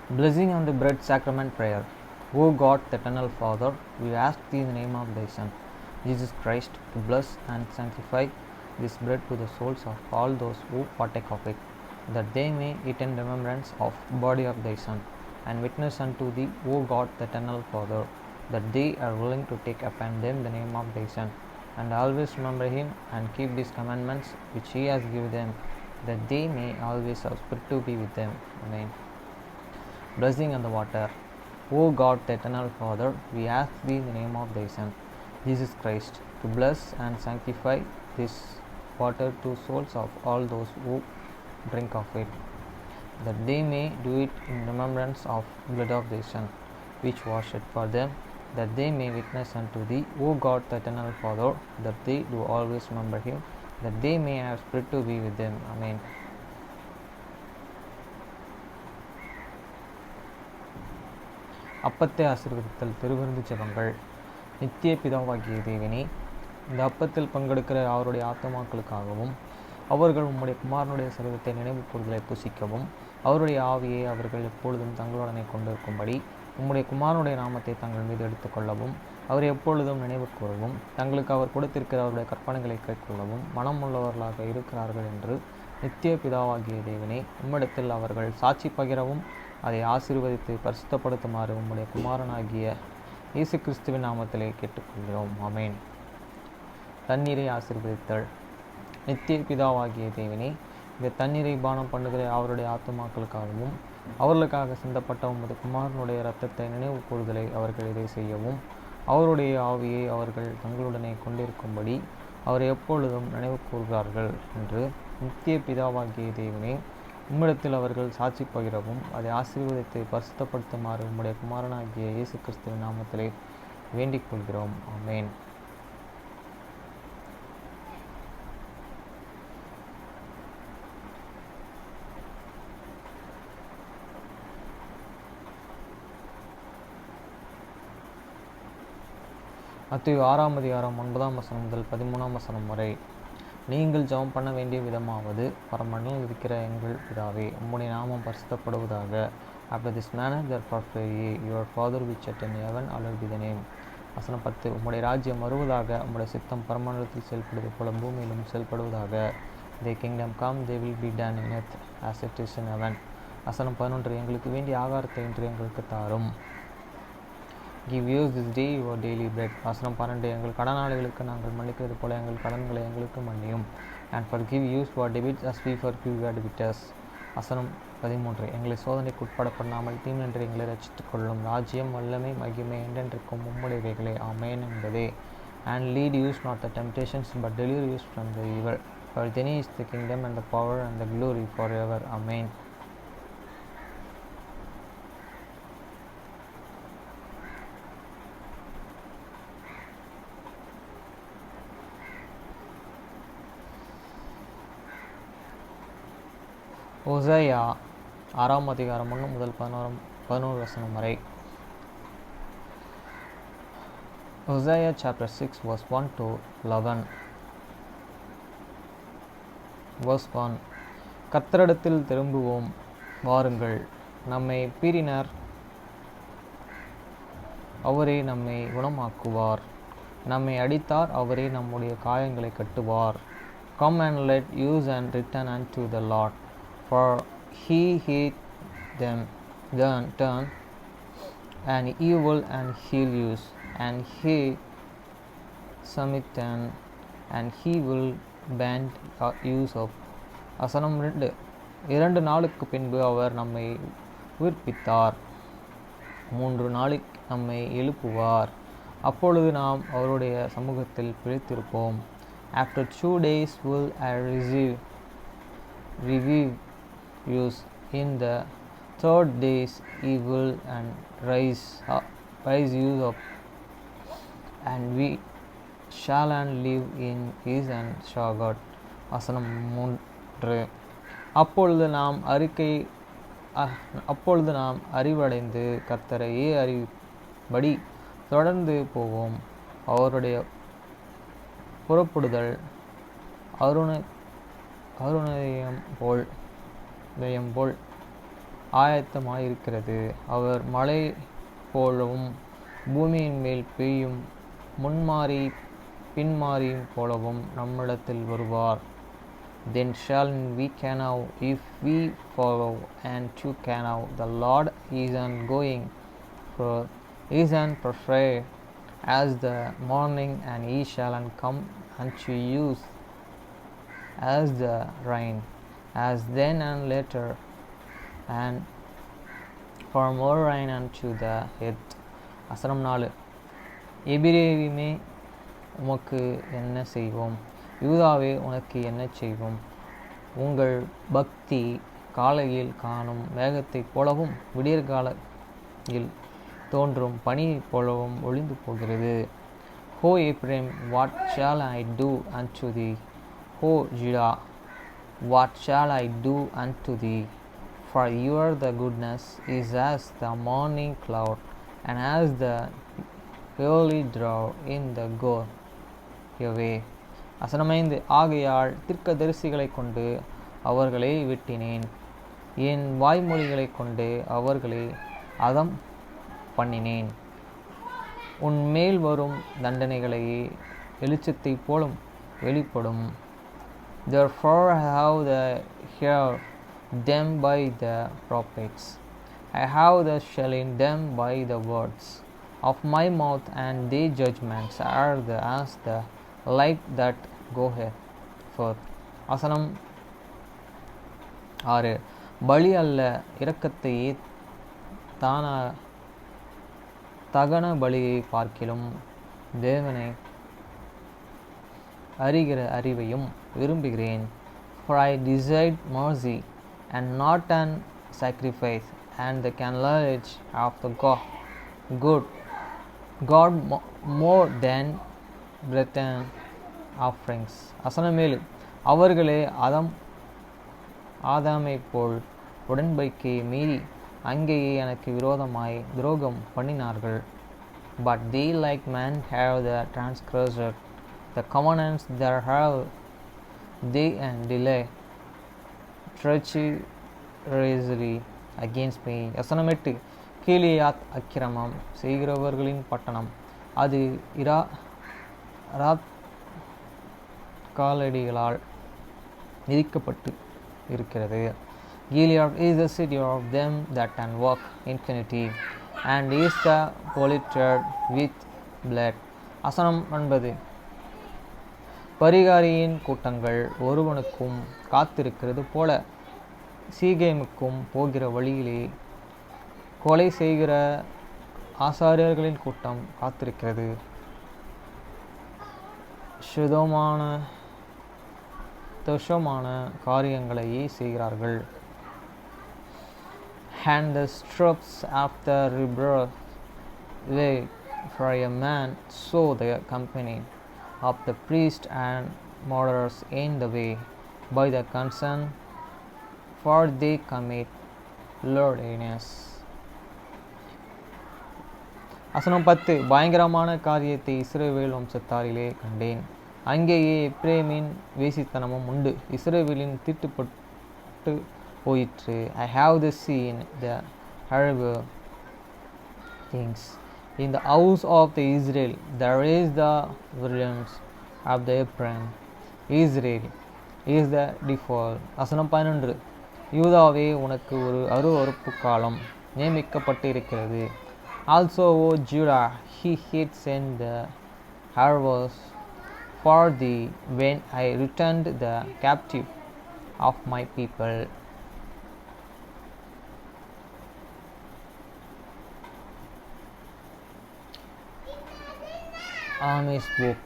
Blessing on the bread sacrament prayer. O God, the eternal Father, we ask thee in the name of thy Son, Jesus Christ, to bless and sanctify this bread to the souls of all those who partake of it, that they may eat in remembrance of the body of thy Son, and witness unto thee, O God, the eternal Father, that they are willing to take upon them the name of thy Son, and always remember him and keep his commandments which he has given them, that they may always have spirit to be with them. Amen. Blessing on the water. O God, the eternal Father, we ask thee in the name of thy Son, Jesus Christ, to bless and sanctify this water to souls of all those who drink of it, that they may do it in remembrance of the blood of thy Son, which was shed for them, that they may witness unto thee, O God, the eternal Father, that they do always remember him, that they may have spirit to be with them. Amen. அப்பத்தை ஆசீர்வதித்தல். திருவிருந்து ஜெபங்கள். நித்திய பிதாவாகிய தேவனே, இந்த அப்பத்தில் பங்கெடுக்கிற அவருடைய ஆத்மாக்களுக்காகவும் அவர்கள் உம்முடைய குமாரனுடைய சரீரத்தை நினைவு கூறுதலை புசிக்கவும் அவருடைய ஆவியை அவர்கள் எப்பொழுதும் தங்களுடனே கொண்டிருக்கும்படி உம்முடைய குமாரனுடைய நாமத்தை தங்கள் மீது எடுத்துக்கொள்ளவும் அவரை எப்பொழுதும் நினைவு கூறவும் தங்களுக்கு அவர் கொடுத்திருக்கிற அவருடைய கற்பனைகளை கைக்கொள்ளவும் மனம் உள்ளவர்களாக இருக்கிறார்கள் என்று நித்திய பிதாவாகிய தேவனே, உம்மிடத்தில் அவர்கள் சாட்சி பகிரவும் அதை ஆசீர்வதித்து பரிசுத்தப்படுத்துமாறு உம்முடைய குமாரனாகிய இயேசு கிறிஸ்துவின் நாமத்திலே கேட்டுக்கொள்கிறோம். ஆமேன். தண்ணீரை ஆசீர்வதித்தல். நித்திய பிதாவாகிய தேவனே, இந்த தண்ணீரை பானம் பண்ணுகிற அவருடைய ஆத்துமாக்களுக்காகவும் அவர்களுக்காக சிந்தப்பட்ட உமது குமாரனுடைய இரத்தத்தை நினைவு கூறுதலை அவர்கள் இதை செய்யவும் அவருடைய ஆவியை அவர்கள் தங்களுடனே கொண்டிருக்கும்படி அவரை எப்பொழுதும் நினைவு கூறுகிறார்கள் என்று நித்திய பிதாவாகிய தேவனே, உம்மிடத்தில் அவர்கள் சாட்சி பகிரவும் அதை ஆசீர்வதித்து பரிசுத்தப்படுத்துமாறு உம்முடைய குமாரனாகிய இயேசு கிறிஸ்துவின் நாமத்திலே வேண்டிக் கொள்கிறோம். ஆமேன். மத்தேயு 6ஆம் அதிகாரம் 9ஆம் வசனம் முதல் 13ஆம் வசனம் வரை. நீங்கள் ஜெபம் பண்ண வேண்டிய விதமாவது, பரமண்டலம் இருக்கிற எங்கள் பிதாவே, உம்முடைய நாமம் பரிசுத்தப்படுவதாக. After this manner therefore pray ye, your Father which art in heaven, hallowed be thy name. வசனம் 10. உம்முடைய ராஜ்யம் வருவதாக, உம்முடைய சித்தம் பரமண்டலத்தில் செயல்படுவது போல பூமியிலும் செயல்படுவதாக. Thy kingdom come, they will be done in earth as it is in heaven. வசனம் 11. எங்களுக்கு வேண்டிய ஆகாரத்தை இன்று எங்களுக்கு தாரும். Give us this day your daily bread. வசனம் 12. எங்கள் கடனாளிகளுக்கு நாங்கள் மன்னிக்கிறது போல எங்கள் கடன்களை எங்களுக்கு மன்னியும். And forgive us our debts as we forgive our debtors. வசனம் 13. எங்களை சோதனைக்கு உட்பட பண்ணாமல் தீமையென்று எங்களை ரட்சித்துக் கொள்ளும். ராஜ்யம், வல்லமை, மகிமை என்றென்றைக்கும் உம்முடையவைகளே. ஆமேன் என்பதே. And lead us not the temptations, but deliver us from the evil. For thine is the kingdom and the power and the glory forever. Amen. ஓசையா 6ஆம் அதிகாரம் 1 முதல் 11 வசனம் வரை. Hosea chapter 6 verse 1 to 11. Verse 1. கர்த்தரிடத்தில் திரும்புவோம் வாருங்கள், நம்மை பீறினார், அவரே நம்மை குணமாக்குவார், நம்மை அடித்தார், அவரே நம்முடைய காயங்களை கட்டுவார். Come and let us and return unto the Lord, for he hath them turn and evil and heal us, and he smitten and he will bend use of. வசனம் 2. 2 நாளுக்கு பின்பு அவர் நம்மை உயிர்ப்பித்தார், 3 நாளைக்கு நம்மை எழுப்புவார், அப்பொழுது நாம் அவருடைய சமூகத்தில் பிழைத்திருப்போம். After 2 days will I revive use, in the 3rd days he will and rise you up, and we shall and live in peace and shall. வசனம் 3. அப்பொழுது நாம் அறிவடைந்து கர்த்தரையே அறிபடி தொடர்ந்து போவோம். அவருடைய புறப்படுதல் அருணோதயம் போல் ஆயத்தமாயிருக்கிறது. அவர் மழை போலவும் பூமியின் மேல் பெய்யும் முன்மாறி பின்மாறியும் போலவும் நம்மிடத்தில் வருவார். Then shall we know if we follow and to know the Lord is going forth, is perfect as the morning, and he shall come unto you as the rain, as then and later, and for more rain unto the earth. வசனம் 4. எபிரேயுமே உமக்கு என்ன செய்வோம், யூதாவே உனக்கு என்ன செய்வோம். உங்கள் பக்தி காலையில் காணும் மேகத்தைப் போலவும் விடியற்காலையில் தோன்றும் பனியைப் போலவும் ஒளிந்து போகிறது. O Ephraim, what shall I do unto thee? O Judah, what shall I do unto thee? For your the goodness is as the morning cloud, and as the early draw in the go away. வசனம் 5. ஆகையால் தீர்க்கதரிசிகளைக் கொண்டு அவர்களை வெட்டினேன், என் வாய்மொழிகளைக் கொண்டு அவர்களை அதம் பண்ணினேன். உன் மேல் வரும் தண்டனைகளையே வெளிச்சத்தைப் போலும் வெளிப்படும். Therefore I have the heard them by the prophets, I have the shelling them by the words of my mouth, and their judgments are as the light that goeth forth. வசனம் 6. பலி அல்ல இரக்கத்தையே தகன பலியை பார்க்கிலும் தேவனை அறிகிற அறிவையும் விரும்புகிறேன். For I desired mercy and not an sacrifice, and the knowledge of the God more than burnt offerings. வசனம் 7. அவர்களே ஆதாமைப் போல் உடன்படிக்கையை மீறி அங்கேயே எனக்கு விரோதமாய் துரோகம் பண்ணினார்கள். But they like men have the transgressed the covenants that have they, and delay treacherously against me. வசனம் 8. கீலேயாத் அக்கிரமம் செய்கிறவர்களின் பட்டணம், அது காலடிகளால் மிதிக்கப்பட்டு இருக்கிறது. Gilead is the city of them that can walk infinity, and is the polluted with blood. வசனம் 9. பரிகாரியின் கூட்டங்கள் ஒருவனுக்கும் காத்திருக்கிறது போல சீகேமுக்கும் போகிற வழியிலே கொலை செய்கிற ஆசாரியர்களின் கூட்டம் காத்திருக்கிறது. துஷமான காரியங்களையே செய்கிறார்கள். And the stripes of the rebel way for a man, so the company of the priest and murderers in the way by the concern, for they commit lewdness. வசனம் 10. பயங்கரமான காரியத்தை இஸ்ரவேல் வம்சத்தாரிலே கண்டேன், அங்கேயே எப்ரேமின் வேசித்தனமும் உண்டு, இஸ்ரவேலின் தீட்டுப்பட்டு போயிற்று. I have seen the horrible things in the house of the Israel, there is the violence of the Ephraim, Israel is the default. வசனம் 11. யூதாவே உனக்கு ஒரு அருவருப்பு காலம் நியமிக்கப்பட்டு இருக்கிறது. Also O Judah, he hates in the harvest for thee when I returned the captive of my people. Amos book.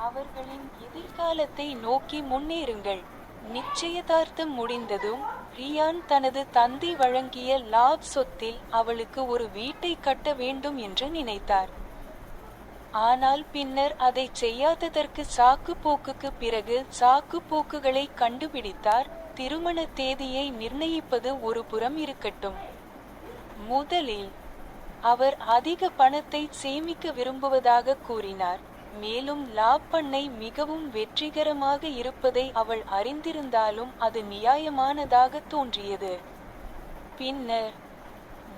அவர்களின் எதிர்காலத்தை நோக்கி முன்னேறுங்கள். நிச்சயதார்த்தம் முடிந்ததும் ரியான் தனது தந்தை வழங்கிய லாப் சொத்தில் அவளுக்கு ஒரு வீட்டை கட்ட வேண்டும் என்று நினைத்தார். ஆனால் பின்னர் அதை செய்யாததற்கு சாக்கு போக்குக்கு பிறகு சாக்கு போக்குகளை கண்டுபிடித்தார். திருமண தேதியை நிர்ணயிப்பது ஒரு புறம் இருக்கட்டும். முதலில் அவர் அதிக பணத்தை சேமிக்க விரும்புவதாக கூறினார். மேலும் லாப் பண்ணை மிகவும் வெற்றிகரமாக இருப்பதை அவள் அறிந்திருந்தாலும் அது நியாயமானதாக தோன்றியது. பின்னர்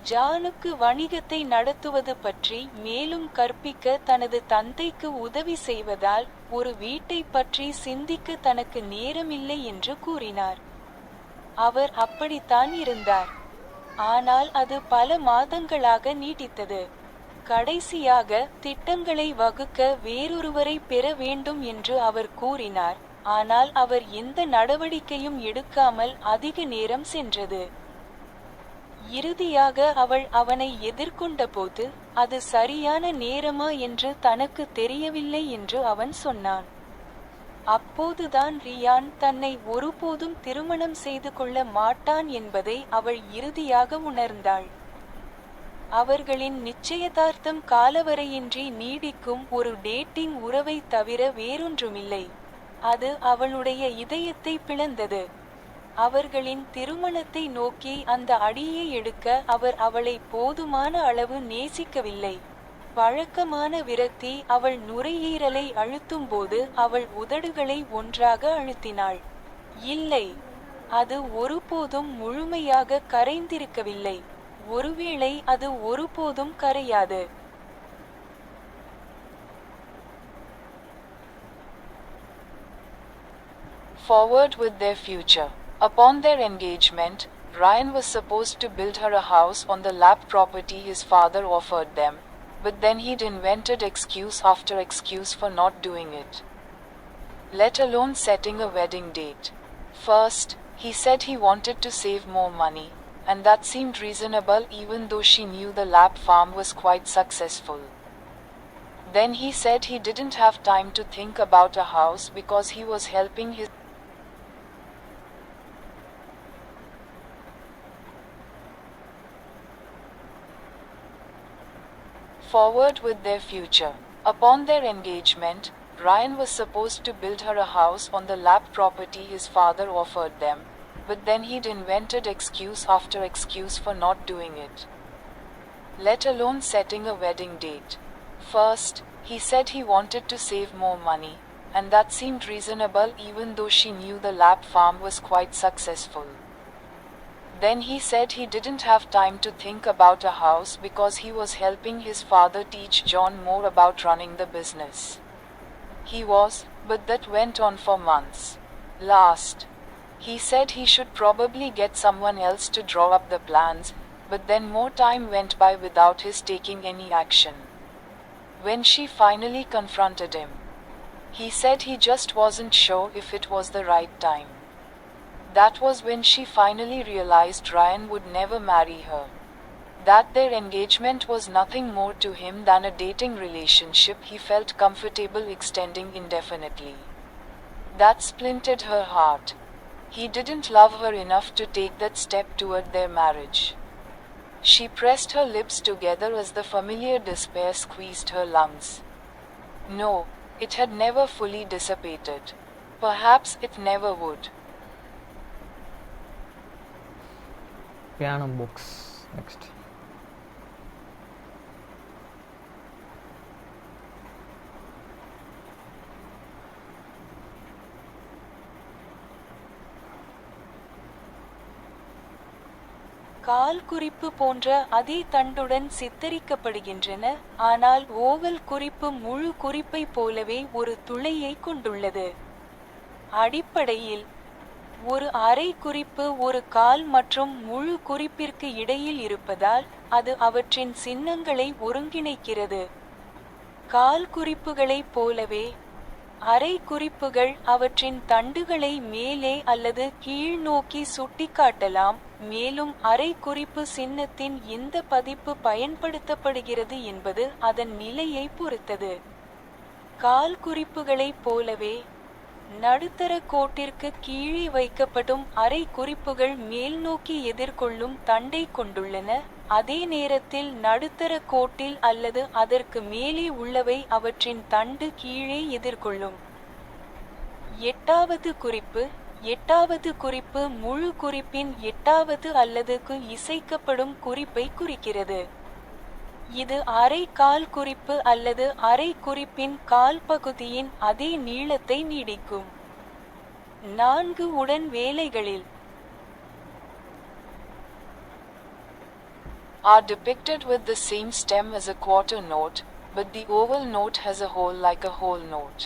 ஜானுக்கு வணிகத்தை நடத்துவது பற்றி மேலும் கற்பிக்க தனது தந்தைக்கு உதவி செய்வதால் ஒரு வீட்டை பற்றி சிந்திக்க தனக்கு நேரமில்லை என்று கூறினார். அவர் அப்படித்தான் இருந்தார். ஆனால் அது பல மாதங்களாக நீடித்தது. கடைசியாக திட்டங்களை வகுக்க வேறொருவரை பெற வேண்டும் என்று அவர் கூறினார். ஆனால் அவர் எந்த நடவடிக்கையும் எடுக்காமல் அதிக நேரம் சென்றது. இறுதியாக அவள் அவனை எதிர்கொண்டபோது அது சரியான நேரமா என்று தனக்கு தெரியவில்லை என்று அவன் சொன்னான். அப்போதுதான் ரியான் தன்னை ஒருபோதும் திருமணம் செய்து கொள்ள மாட்டான் என்பதை அவள் இறுதியாக உணர்ந்தாள். அவர்களின் நிச்சயதார்த்தம் காலவரையின்றி நீடிக்கும் ஒரு டேட்டிங் உறவை தவிர வேறொன்றுமில்லை. அது அவளுடைய இதயத்தை பிளந்தது. அவர்களின் திருமணத்தை நோக்கி அந்த அடியை எடுக்க அவர் அவளை போதுமான அளவு நேசிக்கவில்லை. வழக்கமான விரக்தி அவள் நுரையீரலை அழுத்தும்போது அவள் உதடுகளை ஒன்றாக அழுத்தினாள். இல்லை, அது ஒருபோதும் முழுமையாக கரைந்திருக்கவில்லை. ஒருவேளை அது ஒருபோதும் கரையாது. Forward with their future. Upon their engagement, Ryan was supposed to build her a house on the lap property his father offered them, but then he'd invented excuse after excuse for not doing it. Let alone setting a wedding date. First, he said he wanted to save more money, and that seemed reasonable even though she knew the lap farm was quite successful. Then he said he didn't have time to think about a house because he was helping his forward with their future. Upon their engagement, Ryan was supposed to build her a house on the lap property his father offered them, but then he'd invented excuse after excuse for not doing it. Let alone setting a wedding date. First, he said he wanted to save more money, and that seemed reasonable even though she knew the lap farm was quite successful. Then he said he didn't have time to think about a house because he was helping his father teach John more about running the business. He was, but that went on for months. Last, he said he should probably get someone else to draw up the plans, but then more time went by without his taking any action. When she finally confronted him, he said he just wasn't sure if it was the right time. That was when she finally realized Ryan would never marry her. That their engagement was nothing more to him than a dating relationship he felt comfortable extending indefinitely. That splintered her heart. He didn't love her enough to take that step toward their marriage. She pressed her lips together as the familiar despair squeezed her lungs. No, it had never fully dissipated. Perhaps it never would. Piano books next. கால் குறிப்பு போன்ற அதே தண்டுடன் சித்தரிக்கப்படுகின்றன, ஆனால் oval குறிப்பு முழு குறிப்பை போலவே ஒரு துளையை கொண்டுள்ளது. அடிப்படையில் ஒரு அரை குறிப்பு ஒரு கால் மற்றும் முழு குறிப்பிற்கு இடையில் இருப்பதால் அது அவற்றின் சின்னங்களை ஒருங்கிணைக்கிறது. கால் குறிப்புகளைப் போலவே அரை குறிப்புகள் அவற்றின் தண்டுகளை மேலே அல்லது கீழ் நோக்கி சுட்டிக்காட்டலாம், மேலும் அரை குறிப்பு சின்னத்தின் எந்த பதிப்பு பயன்படுத்தப்படுகிறது என்பது அதன் நிலையை பொறுத்தது. கால் குறிப்புகளைப் போலவே நடுத்தர கோட்டிற்கு கீழே வைக்கப்படும் அரை குறிப்புகள் மேல்நோக்கி எதிர்கொள்ளும் தண்டை கொண்டுள்ளன, அதே நேரத்தில் நடுத்தர கோட்டில் அல்லது அதற்கு மேலே உள்ளவை அவற்றின் தண்டு கீழே எதிர்கொள்ளும். எட்டாவது குறிப்பு எட்டாவது குறிப்பு முழு குறிப்பின் எட்டாவது அல்லது க்கு இசைக்கப்படும் குறிப்பை குறிக்கிறது. இது அரை கால் குறிப்பு அல்லது அரை குறிப்பின் கால் பகுதியின் அதே நீளத்தை நீடிக்கும். 4 உடன் வேலைகளில் are depicted with the same stem as a quarter note, but the oval note has a hole like a whole note.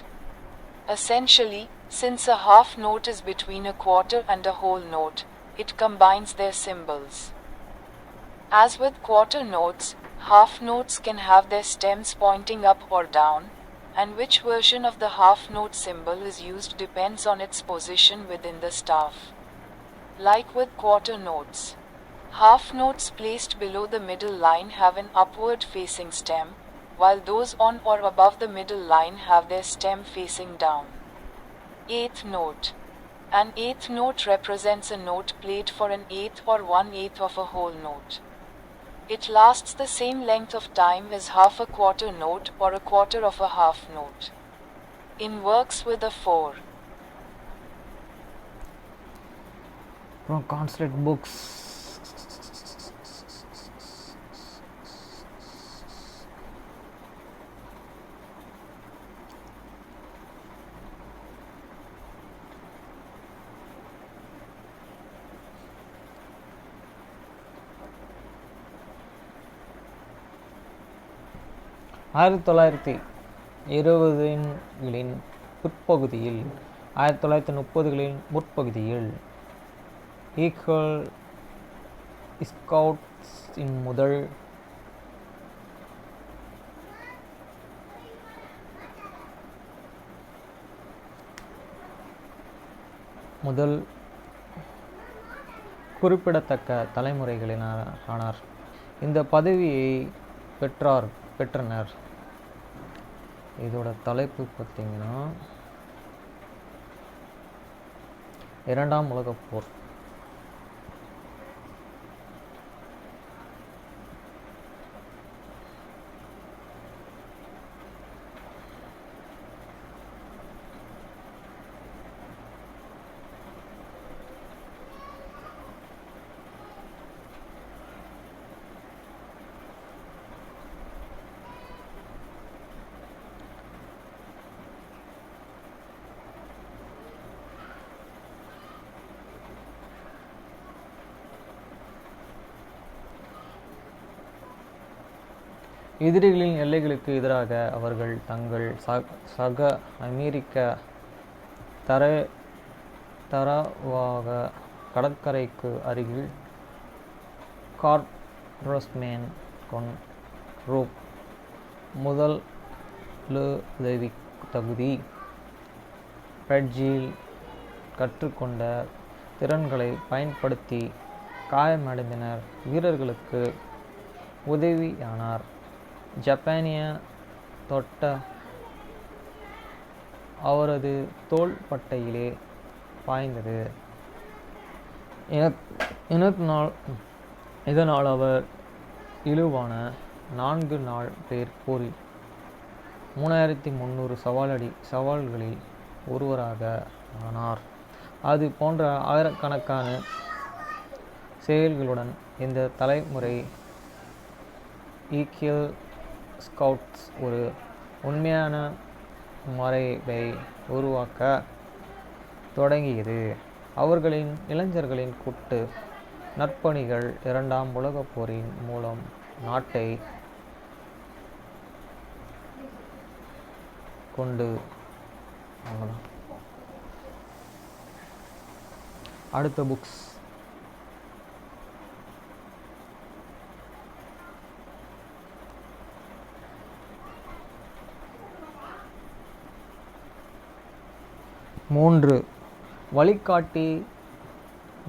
Essentially, since a half note is between a quarter and a whole note, it combines their symbols. As with quarter notes, half notes can have their stems pointing up or down, and which version of the half note symbol is used depends on its position within the staff. Like with quarter notes, half notes placed below the middle line have an upward facing stem, while those on or above the middle line have their stem facing down. Eighth note. An eighth note represents a note played for an eighth or 1/8 of a whole note. It lasts the same length of time as half a quarter note or a quarter of a half note. In works with a 4. அப்புறம் concept books. ஆயிரத்தி 1920களின் பிற்பகுதியில் 1930களின் முற்பகுதியில் eagle ஸ்கவுட்ஸின் முதல் குறிப்பிடத்தக்க தலைமுறைகளினார். இந்த பதவியை பெற்றனர். இதோட தலைப்பு பார்த்தீங்கன்னா இரண்டாம் உலகப் போர். எதிரிகளின் எல்லைகளுக்கு எதிராக அவர்கள் தங்கள் சக அமெரிக்க தரவாக கடற்கரைக்கு அருகில் கார்ப்ரஸ்மேன் ரூப் முதலுதவி தகுதி பயிற்சியில் கற்றுக்கொண்ட திறன்களை பயன்படுத்தி காயமடைந்தனர் வீரர்களுக்கு உதவியானார். ஜப்பானிய தொட்ட அவரது தோள்பட்டையிலே பாய்ந்தது. இதனால் அவர் இழுவான 4 நாள் போரில் 3300 சவால்களில் ஒருவராக ஆனார். அது போன்ற ஆயிரக்கணக்கான செயல்களுடன் இந்த தலைமுறை ஈகிள் ஸ்கவுட்ஸ் ஒரு உண்மையான மரபை உருவாக்க தொடங்கியது. அவர்களின் இளைஞர்களின் கூட்டு நற்பணிகள் இரண்டாம் உலகப் போரின் மூலம் நாட்டை கொண்டு அடுத்த புக்ஸ் மூன்று வழிகாட்டி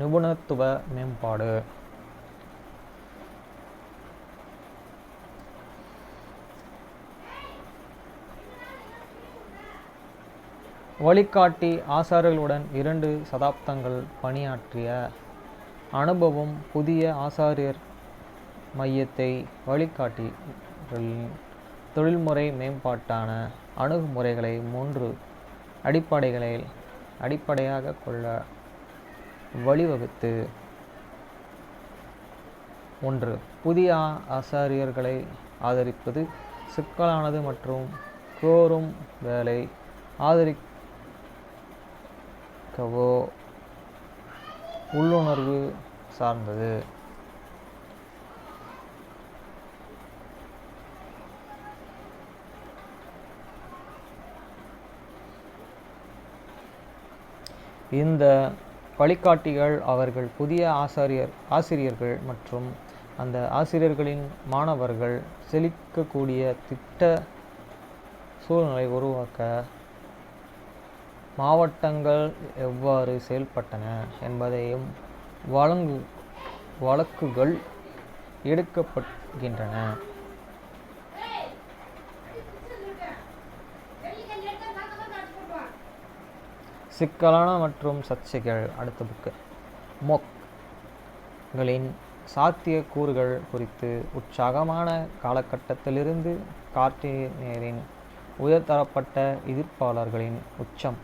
நிபுணத்துவ மேம்பாடு. வழிகாட்டி ஆசாரியர்களுடன் 2 சதாப்தங்கள் பணியாற்றிய அனுபவம் புதிய ஆசாரியர் மையத்தை வழிகாட்டிகளின் தொழில்முறை மேம்பாட்டான அணுகுமுறைகளை 3 அடிப்படையாக கொள்ள வழிவகுத்து. 1. புதிய ஆசாரியர்களை ஆதரிப்பது சிக்கலானது மற்றும் கோரும் வேலை ஆதரிக்கவோ உள்ளுணர்வு சார்ந்தது. இந்த வழிகாட்டிகள் அவர்கள் புதிய ஆசிரியர்கள் மற்றும் அந்த ஆசிரியர்களின் மாணவர்கள் செழிக்கக்கூடிய திட்ட சூழ்நிலை உருவாக்க மாவட்டங்கள் எவ்வாறு செயல்பட்டன என்பதையும் வழக்குகள் எடுக்கப்படுகின்றன. சிக்கலான மற்றும் சர்ச்சைகள். அடுத்த புக்கு மொக்களின் சாத்திய கூறுகள் குறித்து உற்சாகமான காலகட்டத்திலிருந்து கார்டினரின் உயர்தரப்பட்ட எதிர்ப்பாளர்களின் உச்சம்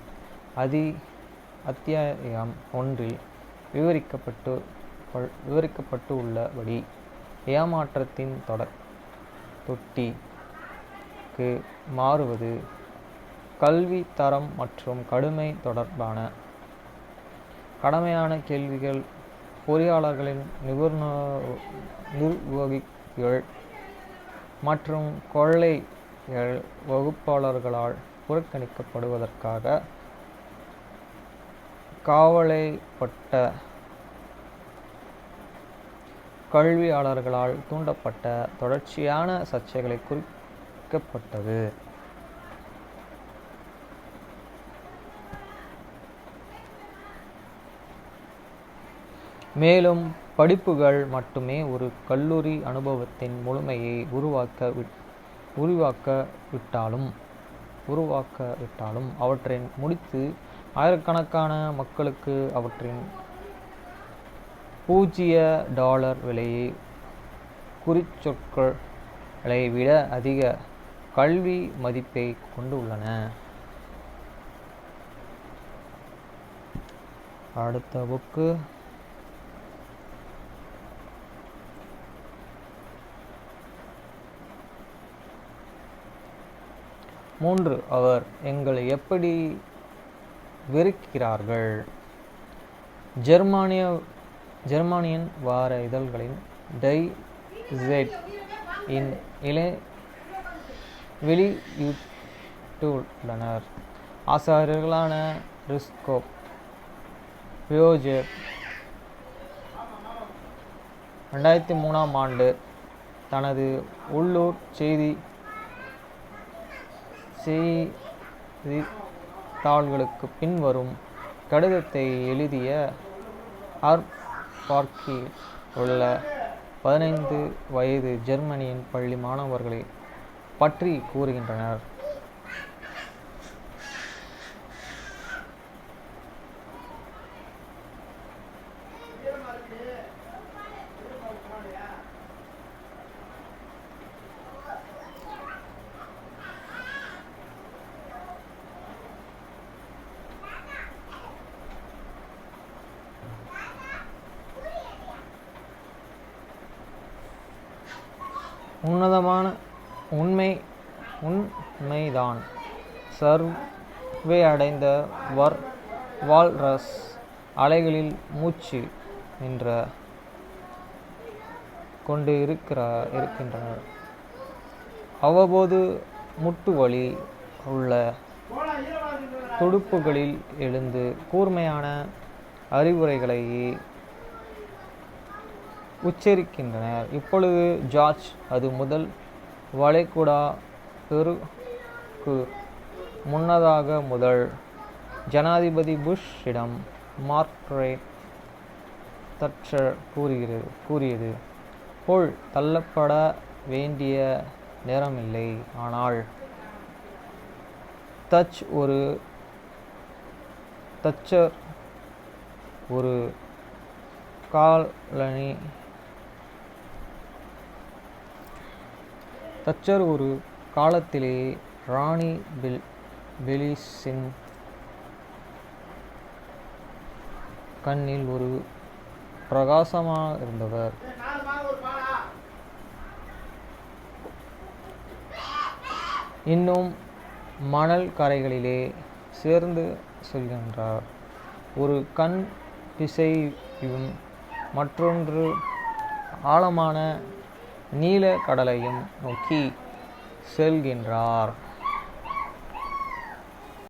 அத்தியாயம் 1 விவரிக்கப்பட்டு உள்ளபடி ஏமாற்றத்தின் தொட்டிக்கு மாறுவது கல்வி தரம் மற்றும் கடுமை தொடர்பான கடமையான கேள்விகள் பொறியாளர்களின் நிர்வகிகள் மற்றும் கொள்ளைகள் வகுப்பாளர்களால் புறக்கணிக்கப்படுவதற்காக காவலைப்பட்ட கல்வியாளர்களால் தூண்டப்பட்ட தொடர்ச்சியான சர்ச்சைகளை குறிக்கப்பட்டது. மேலும் படிப்புகள் மட்டுமே ஒரு கல்லூரி அனுபவத்தின் முழுமையை உருவாக்கவிட்டாலும் அவற்றை முடித்து ஆயிரக்கணக்கான மக்களுக்கு அவற்றின் $0 விலையை குறிச்சொற்களை விட அதிக கல்வி மதிப்பை கொண்டுள்ளன. அடுத்த புக்கு அவர் எங்களை எப்படி வெறுக்கிறார்கள். ஜெர்மானியன் வார இதழ்களின் டை ஜெட் இன் வெளியிட்டுள்ளனர். ஆசிரியர்களான ரிஸ்கோப் பியோஜர் 2003 ஆண்டு தனது உள்ளூர் செய்தித்தாள்களுக்கு பின்வரும் கடிதத்தை எழுதிய ஆர்பார்க்கில் உள்ள 15 வயது ஜெர்மனியின் பள்ளி மாணவர்களை பற்றி கூறுகின்றனர். உண்மைதான். சர்வே அடைந்த வால்ரஸ் அலைகளில் மூச்சு கொண்டு இருக்கின்றனர். அவ்வப்போது முட்டுவலி உள்ள துடுப்புகளில் எழுந்து கூர்மையான அறிவுரைகளை உச்சரிக்கின்றனர். இப்பொழுது ஜார்ஜ் அது முதல் வளைகுடா பெருக்கு முன்னதாக முதல் ஜனாதிபதி புஷ் இடம் மார்கரெட் தட்சர் கூறியது போல் தள்ளப்பட வேண்டிய நேரமில்லை. ஆனால் தட்சர் ஒரு காலத்திலே ராணி பெலிஸின் கண்ணில் ஒரு பிரகாசமாக இருந்தவர். இன்னும் மணல் கரைகளிலே சேர்ந்து செல்கின்றார். ஒரு கண் திசையும் மற்றொன்று ஆழமான நீல கடலையும் நோக்கி செல்கின்றார்.